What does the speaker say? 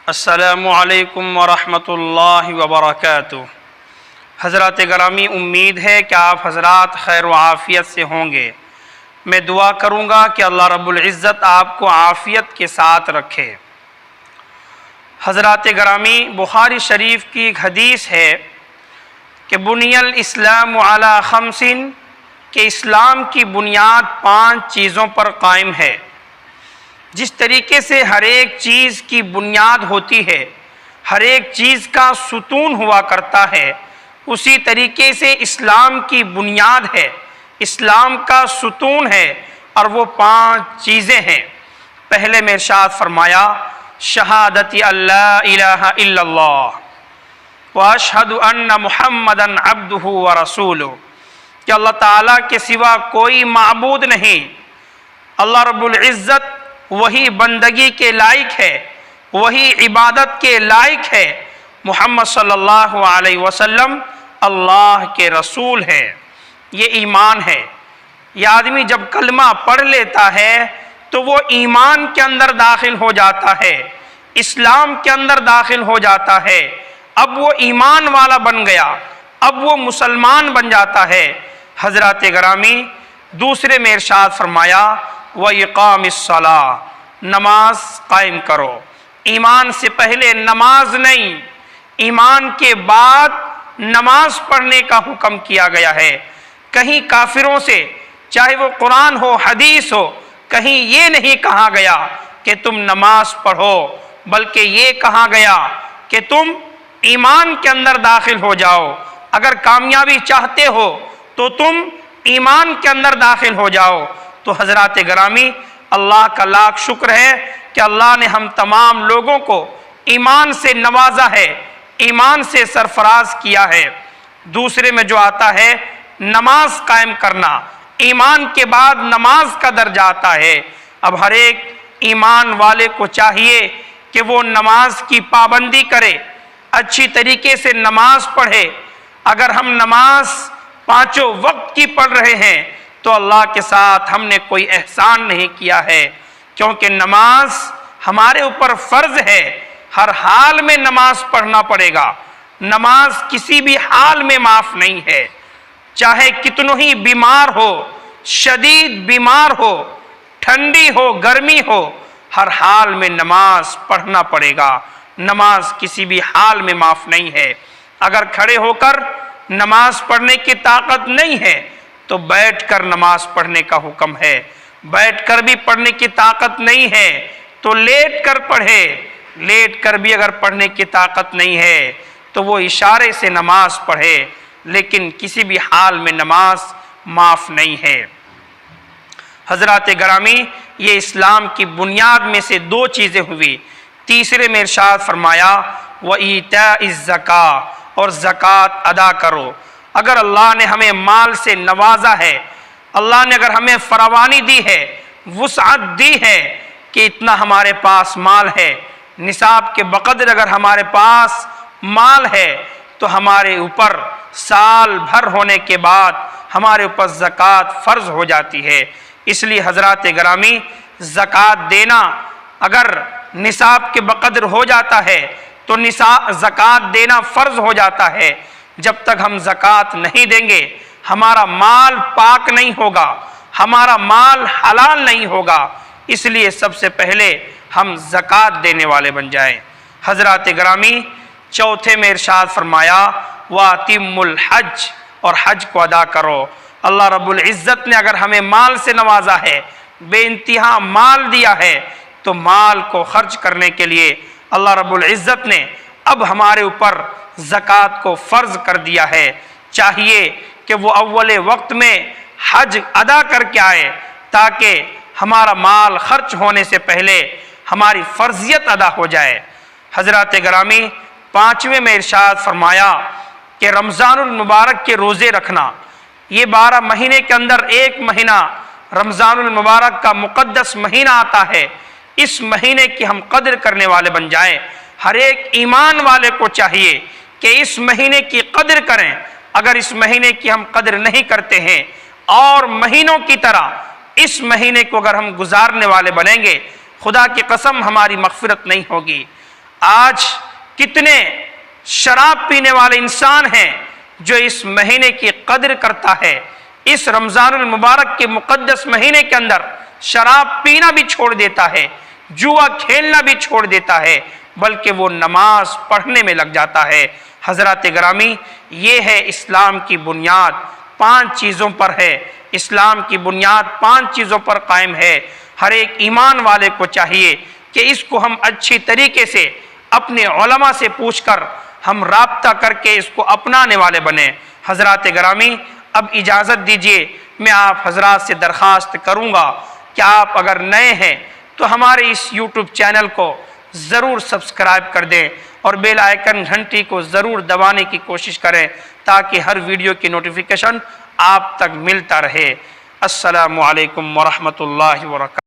السلام علیکم ورحمۃ اللہ وبرکاتہ۔ حضرات گرامی، امید ہے کہ آپ حضرات خیر و عافیت سے ہوں گے۔ میں دعا کروں گا کہ اللہ رب العزت آپ کو عافیت کے ساتھ رکھے۔ حضرات گرامی، بخاری شریف کی ایک حدیث ہے کہ بنی الاسلام علی خمس، کہ اسلام کی بنیاد 5 چیزوں پر قائم ہے۔ جس طریقے سے ہر ایک چیز کی بنیاد ہوتی ہے، ہر ایک چیز کا ستون ہوا کرتا ہے، اسی طریقے سے اسلام کی بنیاد ہے، اسلام کا ستون ہے، اور وہ 5 چیزیں ہیں۔ پہلے میں ارشاد فرمایا شہادت اللہ الہ الا اللہ واشہد ان محمدً عبدہ ورسولہ، کہ اللہ تعالیٰ کے سوا کوئی معبود نہیں، اللہ رب العزت وہی بندگی کے لائق ہے، وہی عبادت کے لائق ہے، محمد صلی اللہ علیہ وسلم اللہ کے رسول ہے۔ یہ ایمان ہے۔ یہ آدمی جب کلمہ پڑھ لیتا ہے تو وہ ایمان کے اندر داخل ہو جاتا ہے، اسلام کے اندر داخل ہو جاتا ہے، اب وہ ایمان والا بن گیا، اب وہ مسلمان بن جاتا ہے۔ حضرات گرامی، دوسرے میں ارشاد فرمایا وَإِقَامِ الصَّلَاةِ، نماز قائم کرو۔ ایمان سے پہلے نماز نہیں، ایمان کے بعد نماز پڑھنے کا حکم کیا گیا ہے۔ کہیں کافروں سے، چاہے وہ قرآن ہو حدیث ہو، کہیں یہ نہیں کہا گیا کہ تم نماز پڑھو، بلکہ یہ کہا گیا کہ تم ایمان کے اندر داخل ہو جاؤ۔ اگر کامیابی چاہتے ہو تو تم ایمان کے اندر داخل ہو جاؤ۔ تو حضرات گرامی، اللہ کا لاکھ شکر ہے کہ اللہ نے ہم تمام لوگوں کو ایمان سے نوازا ہے، ایمان سے سرفراز کیا ہے۔ دوسرے میں جو آتا ہے نماز قائم کرنا، ایمان کے بعد نماز کا درجہ آتا ہے۔ اب ہر ایک ایمان والے کو چاہیے کہ وہ نماز کی پابندی کرے، اچھی طریقے سے نماز پڑھے۔ اگر ہم نماز 5 وقت کی پڑھ رہے ہیں تو اللہ کے ساتھ ہم نے کوئی احسان نہیں کیا ہے، کیونکہ نماز ہمارے اوپر فرض ہے۔ ہر حال میں نماز پڑھنا پڑے گا، نماز کسی بھی حال میں معاف نہیں ہے، چاہے کتنوں ہی بیمار ہو، شدید بیمار ہو، ٹھنڈی ہو، گرمی ہو، ہر حال میں نماز پڑھنا پڑے گا۔ نماز کسی بھی حال میں معاف نہیں ہے۔ اگر کھڑے ہو کر نماز پڑھنے کی طاقت نہیں ہے تو بیٹھ کر نماز پڑھنے کا حکم ہے، بیٹھ کر بھی پڑھنے کی طاقت نہیں ہے تو لیٹ کر پڑھے، لیٹ کر بھی اگر پڑھنے کی طاقت نہیں ہے تو وہ اشارے سے نماز پڑھے، لیکن کسی بھی حال میں نماز معاف نہیں ہے۔ حضرات گرامی، یہ اسلام کی بنیاد میں سے 2 چیزیں ہوئی۔ تیسرے میں ارشاد فرمایا وَإِيتَاءِ الزَّكَاةِ، اور زکوٰۃ ادا کرو۔ اگر اللہ نے ہمیں مال سے نوازا ہے، اللہ نے اگر ہمیں فراوانی دی ہے، وسعت دی ہے کہ اتنا ہمارے پاس مال ہے، نصاب کے بقدر اگر ہمارے پاس مال ہے تو ہمارے اوپر سال بھر ہونے کے بعد ہمارے اوپر زکوٰۃ فرض ہو جاتی ہے۔ اس لیے حضرات گرامی، زکوٰۃ دینا اگر نصاب کے بقدر ہو جاتا ہے تو زکوٰۃ دینا فرض ہو جاتا ہے۔ جب تک ہم زکوٰۃ نہیں دیں گے ہمارا مال پاک نہیں ہوگا، ہمارا مال حلال نہیں ہوگا۔ اس لیے سب سے پہلے ہم زکوٰۃ دینے والے بن جائیں۔ حضرات گرامی، چوتھے میں ارشاد فرمایا وَأَتِمُّ الْحَجَّ، اور حج کو ادا کرو۔ اللہ رب العزت نے اگر ہمیں مال سے نوازا ہے، بے انتہا مال دیا ہے، تو مال کو خرچ کرنے کے لیے اللہ رب العزت نے اب ہمارے اوپر زکوٰۃ کو فرض کر دیا ہے۔ چاہیے کہ وہ اول وقت میں حج ادا کر کے آئے تاکہ ہمارا مال خرچ ہونے سے پہلے ہماری فرضیت ادا ہو جائے۔ حضرات گرامی، 5ویں میں ارشاد فرمایا کہ رمضان المبارک کے روزے رکھنا۔ یہ 12 مہینے کے اندر ایک مہینہ رمضان المبارک کا مقدس مہینہ آتا ہے۔ اس مہینے کی ہم قدر کرنے والے بن جائیں۔ ہر ایک ایمان والے کو چاہیے کہ اس مہینے کی قدر کریں۔ اگر اس مہینے کی ہم قدر نہیں کرتے ہیں اور مہینوں کی طرح اس مہینے کو اگر ہم گزارنے والے بنیں گے، خدا کی قسم ہماری مغفرت نہیں ہوگی۔ آج کتنے شراب پینے والے انسان ہیں جو اس مہینے کی قدر کرتا ہے، اس رمضان المبارک کے مقدس مہینے کے اندر شراب پینا بھی چھوڑ دیتا ہے، جوا کھیلنا بھی چھوڑ دیتا ہے، بلکہ وہ نماز پڑھنے میں لگ جاتا ہے۔ حضرات گرامی، یہ ہے اسلام کی بنیاد، 5 چیزوں پر ہے۔ اسلام کی بنیاد 5 چیزوں پر قائم ہے۔ ہر ایک ایمان والے کو چاہیے کہ اس کو ہم اچھی طریقے سے اپنے علماء سے پوچھ کر ہم رابطہ کر کے اس کو اپنانے والے بنیں۔ حضرات گرامی، اب اجازت دیجئے، میں آپ حضرات سے درخواست کروں گا کہ آپ اگر نئے ہیں تو ہمارے اس یوٹیوب چینل کو ضرور سبسکرائب کر دیں اور بیل آئیکن گھنٹی کو ضرور دبانے کی کوشش کریں تاکہ ہر ویڈیو کی نوٹیفیکیشن آپ تک ملتا رہے۔ السلام علیکم ورحمۃ اللہ وبرکاتہ۔